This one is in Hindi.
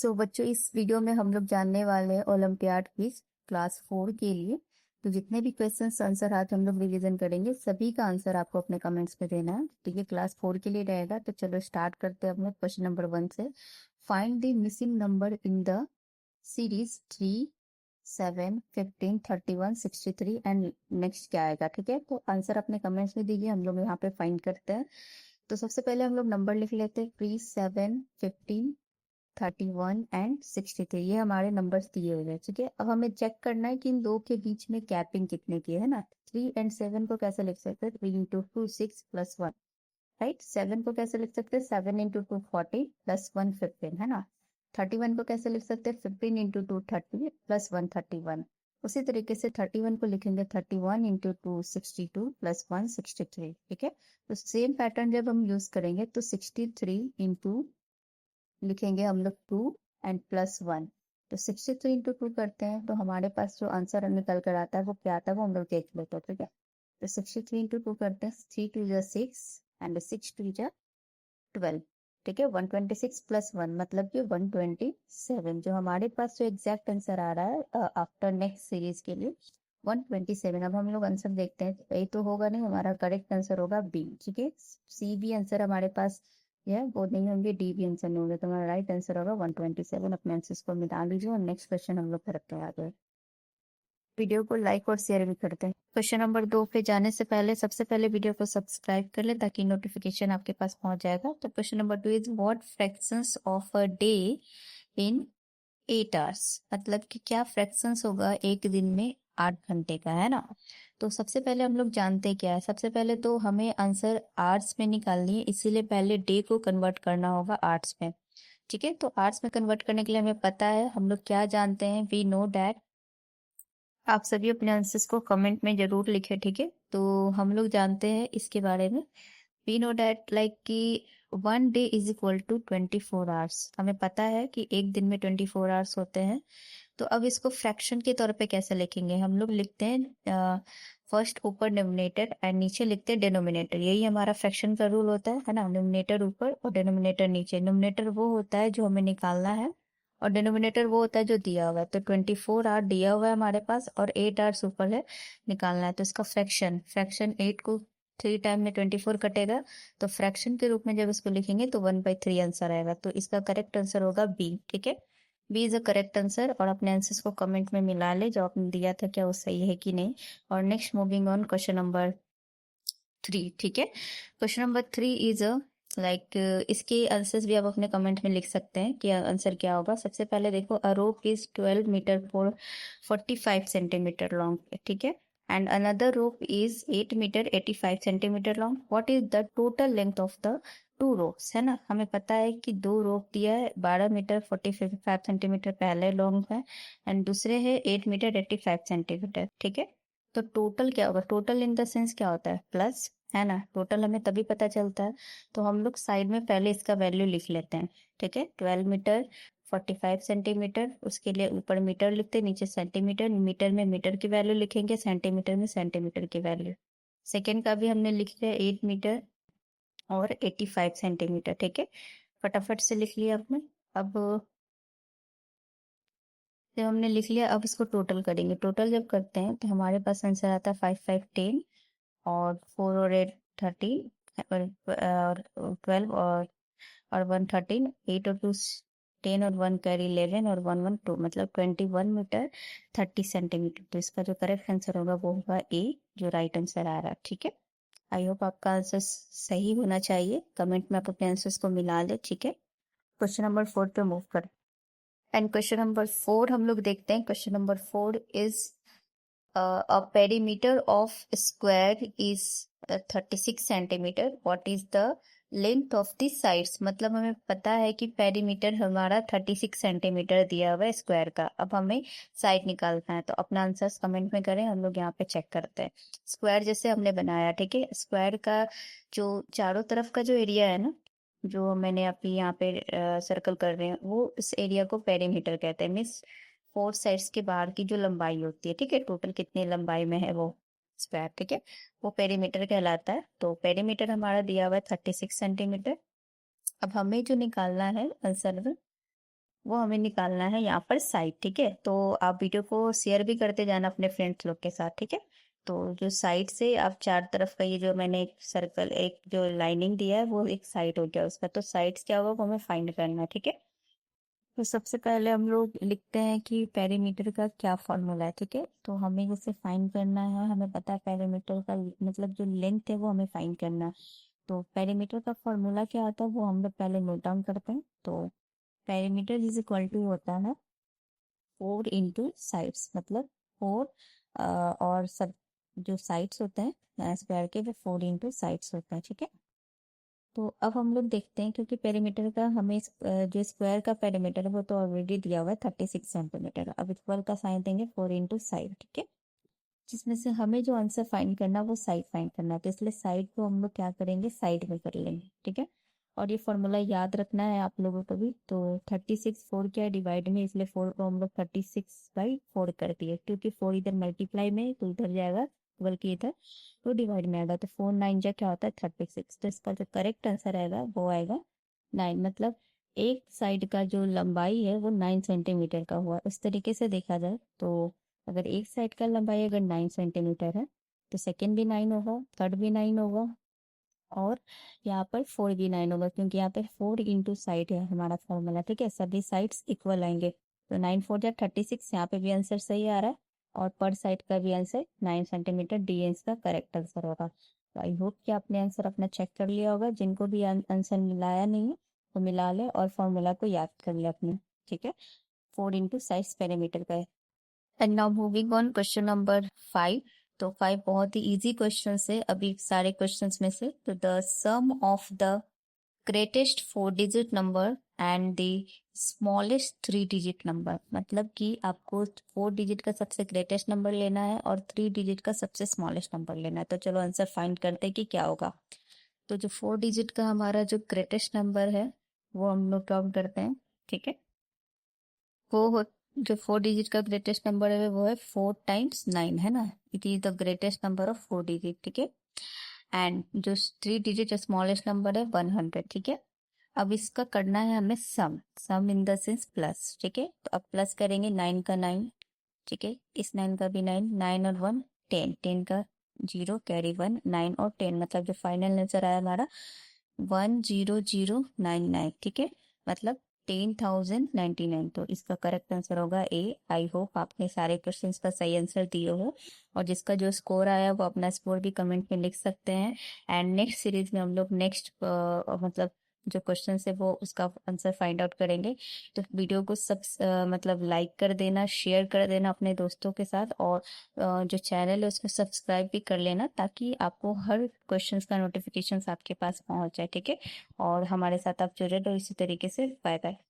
सो बच्चों, इस वीडियो में हम लोग जानने वाले हैं ओलंपियाड क्विज क्लास 4 के लिए। तो जितने भी क्वेश्चंस आंसर आज हम लोग रिवीजन करेंगे, सभी का आंसर आपको अपने कमेंट्स में देना है। तो ये क्लास 4 के लिए रहेगा। तो चलो स्टार्ट करते हैं अपने क्वेश्चन नंबर 1 से। Find the missing number in the series 3, 7, 15, 31, 63 and next क्या आएगा। ठीक है, तो आंसर अपने कमेंट्स में दीजिए, हम लोग यहाँ पे फाइंड करते हैं। तो सबसे पहले हम लोग नंबर लिख लेते हैं। 3, 7, 15, 31 एंड 63, ये हमारे नंबर्स दिए हुए हैं। ठीक है, अब हमें चेक करना है कि इन दो के बीच में कैपिंग कितने की है ना। 3 एंड 7 को कैसे लिख सकते हैं? 3 इंटू 2 6 प्लस 1, राइट। 7 को कैसे लिख सकते हैं? 7 इंटू 2 40 प्लस 1 15, है ना। 31 को कैसे लिख सकते हैं? 15 इंटू 2 30 प्लस 1 31। उसी तरीके से 31 को लिखेंगे 31 इंटू 2 62 प्लस 1 63। ठीक है, तो सेम पैटर्न जब हम यूज करेंगे तो 63 इंटू लिखेंगे हम लोग 2 एंड प्लस 1। तो 63 इंटू 2 करते हैं तो हमारे पास जो आंसर निकल कर आता है वो क्या आता है, वो हम लोग देख लेते हैं। ठीक है, तो 63 इंटू 2 करते हैं। 3 2 जा 6 एंड 6 2 जा 12। ठीक है, 126 प्लस 1 मतलब कि 127, जो हमारे पास जो एग्जैक्ट आंसर आ रहा है आफ्टर नेक्स्ट सीरीज के लिए 127। अब हम लोग आंसर देखते हैं, तो ये तो होगा नहीं, हमारा करेक्ट आंसर होगा बी। ठीक है, सी बी आंसर हमारे पास ये वो नहीं होंगे, डी भी आंसर नहीं होंगे, तो हमारा राइट आंसर होगा 127। अपने आंसर्स को मिला लीजिए और नेक्स्ट क्वेश्चन हम लोग करते हैं आगे। वीडियो को लाइक और शेयर भी करते हैं। क्वेश्चन नंबर 2 पे जाने से पहले सबसे पहले वीडियो को सब्सक्राइब कर ले ताकि नोटिफिकेशन आपके पास पहुंच जाएगा। तो question number 2 is what fractions of a day in 8 hours, मतलब कि क्या फ्रैक्शंस होगा एक दिन में 8 घंटे का, है ना। तो सबसे पहले हम लोग जानते क्या है, सबसे पहले तो हमें आंसर आवर्स में निकालनी है, इसीलिए पहले डे को कन्वर्ट करना होगा आवर्स में। ठीक है, तो आवर्स में कन्वर्ट करने के लिए हमें पता है, हम लोग क्या जानते हैं, वी नो दैट। आप सभी अपने आंसर्स को कमेंट में जरूर लिखें। ठीक है, तो हम लोग जानते हैं इसके बारे में। वी नो दैट लाइक कि 1 day is equal to 24 hours. हमें पता है कि एक दिन में 24 आवर्स होते हैं। तो अब इसको फ्रैक्शन के तौर पे कैसे लिखेंगे, हम लोग लिखते हैं फर्स्ट ऊपर डिनोमिनेटर एंड नीचे लिखते हैं डिनोमिनेटर। यही हमारा फ्रैक्शन का रूल होता है ना, डिनोमिनेटर ऊपर और डिनोमिनेटर नीचे। डिनोमिनेटर वो होता है जो हमें निकालना है और डिनोमिनेटर वो होता है जो दिया हुआ है। तो 24 आवर दिया हुआ है हमारे पास और 8 आवर्स ऊपर है, निकालना है। तो इसका फ्रैक्शन फ्रैक्शन 8 को 3 टाइम में 24 कटेगा, तो फ्रैक्शन के रूप में जब इसको लिखेंगे तो 1/3 आंसर आएगा। तो इसका करेक्ट आंसर होगा बी। ठीक है, B is a correct answer. और अपने आंसर्स को कमेंट में मिला ले, जो आपने दिया था क्या वो सही है कि नहीं। और next moving on question number 3। ठीक है, question number 3 is a like इसके आंसर्स भी आप अपने कमेंट में लिख सकते हैं कि आंसर क्या होगा। सबसे पहले देखो, a rope is 12 metre for 45 centimetre long. ठीक है, and another rope is 8 metre 85 centimetre long. What is the total length of the 2 ropes, है ना। हमें पता है कि 2 रोप दिया है, 12 मीटर 45 सेंटीमीटर पहले लॉन्ग है एंड दूसरे है 8 मीटर 85 सेंटीमीटर। ठीक है, तो टोटल क्या होगा, टोटल इन द सेंस क्या होता है, प्लस, है ना। टोटल हमें तभी पता चलता है, तो हम लोग साइड में पहले इसका वैल्यू लिख लेते हैं। ठीक है, 12 मीटर 45 सेंटीमीटर, उसके लिए ऊपर मीटर लिखते हैं, नीचे सेंटीमीटर। मीटर में मीटर की वैल्यू लिखेंगे, सेंटीमीटर में सेंटीमीटर की वैल्यू। सेकेंड का भी हमने लिख लिया 8 मीटर और 85 सेंटीमीटर। ठीक है, फटाफट से लिख लिया आपने। अब जब हमने लिख लिया, अब इसको टोटल करेंगे। टोटल जब करते हैं तो हमारे पास आंसर आता है 5 5 10 और 4 और 8 13 और 12 और 1 13, 8 और 2 10 और 1 कैरी 11 और 1 1 2, मतलब 21 मीटर 30 सेंटीमीटर। तो इसका जो करेक्ट आंसर होगा वो होगा ए, जो राइट आंसर आ रहा है। ठीक है, आई होप आपका आंसर सही होना चाहिए। कमेंट में आप अपने आंसर्स को मिला ले। ठीक है, क्वेश्चन नंबर 4 पे मूव कर। एंड क्वेश्चन नंबर 4 हम लोग देखते हैं। Question number 4 is a perimeter of square is 36 centimetre. What is the length of the sides, मतलब हमें पता है कि पेरीमीटर हमारा 36 सेंटीमीटर दिया हुआ है स्क्वायर का। अब हमें साइड निकालना है, तो अपना आंसर कमेंट में करें, हम लोग यहाँ पे चेक करते हैं। स्क्वायर जैसे हमने बनाया, ठीक है, स्क्वायर का जो चारों तरफ का जो एरिया है ना, जो मैंने अभी यहाँ पे सर्कल कर रहे हैं, वो इस एरिया को पेरीमीटर कहते हैं। मीन्स 4 साइड्स के बाहर की जो लंबाई होती है, ठीक है, टोटल कितनी लंबाई में है वो स्क्वायर, ठीक है, वो पेरीमीटर कहलाता है। तो पेरीमीटर हमारा दिया हुआ है 36 सेंटीमीटर। अब हमें जो निकालना है आंसर में, वो हमें निकालना है यहाँ पर साइड, ठीक है। तो आप वीडियो को शेयर भी करते जाना अपने फ्रेंड्स लोग के साथ, ठीक है। तो जो साइड से आप चार तरफ का ये जो मैंने एक सर्कल, एक जो लाइनिंग दिया है वो एक साइड हो गया उसका, तो साइड्स क्या होगा वो हमें फाइंड करना है, ठीक है। तो सबसे पहले हम लोग लिखते हैं कि पेरीमीटर का क्या फॉर्मूला है, ठीक है। तो हमें जैसे फाइंड करना है, हमें पता है पेरीमीटर का मतलब जो लेंथ है वो हमें फाइंड करना है। तो पेरीमीटर का फॉर्मूला क्या होता है वो हम लोग पहले नोट डाउन करते हैं। तो पेरीमीटर इज इक्वल टू होता है 4 इंटू साइड्स, मतलब 4 और सब जो साइड्स होते हैं स्क्वायर के वो 4 इंटू साइड्स होते हैं, ठीक है। तो अब हम लोग देखते हैं, क्योंकि पेरीमीटर का हमें जो स्क्वायर का पेरीमीटर है वो तो ऑलरेडी दिया हुआ है 36 सेंटीमीटर। अब इक्वल का साइन देंगे 4 इंटू साइड, ठीक है। जिसमें से हमें जो आंसर फाइंड करना है वो साइड फाइंड करना है, तो इसलिए साइड को हम लोग क्या करेंगे, साइड में कर लेंगे, ठीक है। और ये फॉर्मूला याद रखना है आप लोगों को भी। तो 36 4 क्या है डिवाइड में, इसलिए 4 को हम लोग 36/4 कर दिए, क्योंकि 4 इधर मल्टीप्लाई में तो इधर जाएगा, बल्कि इधर तो डिवाइड में आएगा। तो 4 9 जा क्या होता है 36। तो इसका जो करेक्ट आंसर आएगा वो आएगा 9, मतलब एक साइड का जो लंबाई है वो 9 सेंटीमीटर का हुआ। उस तरीके से देखा जाए तो अगर एक साइड का लंबाई अगर 9 सेंटीमीटर है तो सेकंड भी 9 होगा, थर्ड भी 9 होगा, और यहाँ पर 4 भी 9 होगा, क्योंकि यहाँ पे 4 इंटू साइड है हमारा फॉर्मूला, ठीक है। सभी साइड्स इक्वल आएंगे, तो 9 4 जा 36, यहाँ पे भी आंसर सही आ रहा है। और पर साइड का भी आंसर 9 सेंटीमीटर, डी इसका करेक्ट आंसर होगा। तो आई होप कि आपने आंसर अपना चेक कर लिया होगा। जिनको भी आंसर मिलाया नहीं है तो मिला ले और फॉर्मूला को याद कर ले अपने, ठीक है। 4 इंटू साइड पेरीमीटर का है। And now moving on question number 5। तो 5 बहुत ही इजी क्वेश्चन है अभी सारे क्वेश्चंस में से। तो the sum of the greatest 4 digit number and the smallest 3 digit number, मतलब कि आपको 4 डिजिट का सबसे ग्रेटेस्ट नंबर लेना है और 3 डिजिट का सबसे स्मॉलेस्ट नंबर लेना है। तो चलो आंसर फाइंड करते हैं कि क्या होगा। तो जो 4 डिजिट का हमारा जो ग्रेटेस्ट नंबर है वो हम लोग काउंट करते हैं, ठीक है। वो हो जो 4 डिजिट का ग्रेटेस्ट नंबर है वो है 4 टाइम्स 9, है ना। It is the greatest number of 4 digit, ठीक है। एंड जो 3 डिजिट स्मॉलेस्ट नंबर है 100, ठीक है। अब इसका करना है हमें सम, सम इन द सेंस प्लस, ठीक है। तो अब प्लस करेंगे 9 का 9, ठीक है। इस 9 का भी 9, 9 और 1 10, 10 का 0 कैरी 1, 9 और 10, मतलब जो फाइनल आंसर आया हमारा 10099, ठीक है। मतलब 10,099। तो इसका करेक्ट आंसर होगा ए। आई होप आपने सारे क्वेश्चंस का सही आंसर दिए हो, और जिसका जो स्कोर आया वो अपना स्कोर भी कमेंट में लिख सकते हैं। एंड नेक्स्ट सीरीज में हम लोग नेक्स्ट मतलब जो क्वेश्चन है वो उसका आंसर फाइंड आउट करेंगे। तो वीडियो को सब मतलब लाइक कर देना, शेयर कर देना अपने दोस्तों के साथ, और जो चैनल है उसको सब्सक्राइब भी कर लेना, ताकि आपको हर क्वेश्चंस का नोटिफिकेशंस आपके पास पहुंच जाए, ठीक है। और हमारे साथ आप जुड़े रहो इसी तरीके से। Bye bye.